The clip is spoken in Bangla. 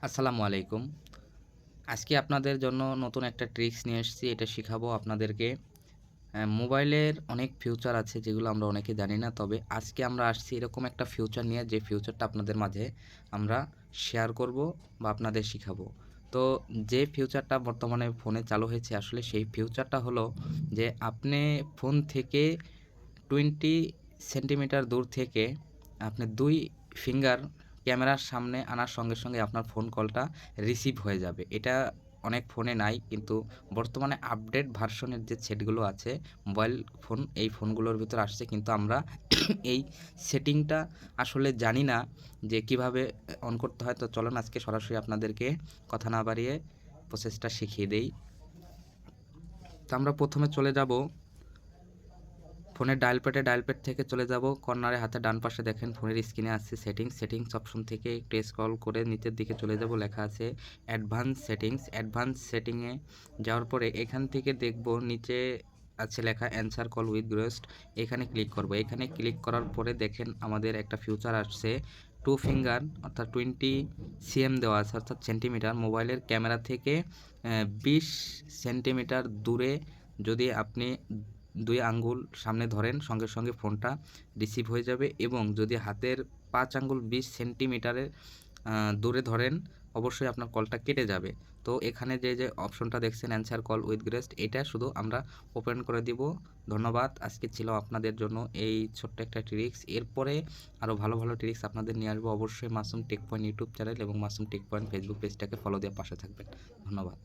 আসসালামু আলাইকুম। আজকে আপনাদের জন্য নতুন একটা ট্রিক্স নিয়ে এসেছি। এটা শিখাবো আপনাদেরকে। মোবাইলের অনেক ফিউচার আছে যেগুলো আমরা অনেকে জানি না। তবে আজকে আমরা আসছি এরকম একটা ফিউচার নিয়ে যে ফিউচারটা আপনাদের মাঝে আমরা শেয়ার করব বা আপনাদের শিখাবো। তো যে ফিউচারটা বর্তমানে ফোনে চালু হয়েছে আসলে সেই ফিউচারটা হলো যে আপনি ফোন থেকে 20 সেন্টিমিটার দূর থেকে আপনি 2 ফিঙ্গার ক্যামেরার সামনে আনার সঙ্গে, সঙ্গে আপনার ফোন কলটা রিসিভ হয়ে যাবে। এটা অনেক ফোনে নাই কিন্তু বর্তমানে আপডেট ভার্সনের যে সেটগুলো আছে মোবাইল ফোন, এই ফোনগুলোর ভিতরে আসছে কিন্তু আমরা এই সেটিংটা আসলে জানি না যে কিভাবে অন করতে হয়। তো চলুন আজকে সরাসরি আপনাদেরকে কথা না বাড়িয়ে প্রসেসটা শিখিয়ে দেই। তো আমরা প্রথমে চলে যাব ফোনের ডায়াল প্যাড থেকে চলে যাব কর্নারে হাতের ডান পাশে দেখেন ফোনের স্ক্রিনে আসছে সেটিংস অপশন থেকে একটু স্ক্রল করে নিচের দিকে চলে যাব, লেখা আছে অ্যাডভান্স সেটিংয়ে যাওয়ার পরে এখান থেকে দেখব নিচে আছে লেখা অ্যান্সার কল উইথ রেস্ট। এখানে ক্লিক করব। এখানে ক্লিক করার পরে দেখেন আমাদের একটা ফিউচার আসছে 2 ফিঙ্গার অর্থাৎ 20 সিএম দেওয়া আছে অর্থাৎ সেন্টিমিটার। মোবাইলের ক্যামেরা থেকে 20 সেন্টিমিটার দূরে যদি আপনি 2 আঙ্গুল সামনে ধরেন সঙ্গে, সঙ্গে ফোনটা রিসিভ হয়ে যাবে এবং যদি হাতের 5 আঙ্গুল 20 সেন্টিমিটারের দূরে ধরেন অবশ্যই আপনার কলটা কেটে যাবে। তো এখানে যে অপশনটা দেখছেন অ্যান্সার কল উইথ রেস্ট, এটা শুধু আমরা ওপেন করে দিব। ধন্যবাদ। আজকে ছিল আপনাদের জন্য এই ছোট্ট একটা ট্রিক্স। এরপরে আরও ভালো, ভালো ট্রিক্স আপনাদের নিয়ে আসবো। অবশ্যই Masum tech point YouTube channel এবং মাসুম টেক পয়েন্ট ফেসবুক পেজটাকে ফলো দিয়ে পাশে থাকবেন। ধন্যবাদ।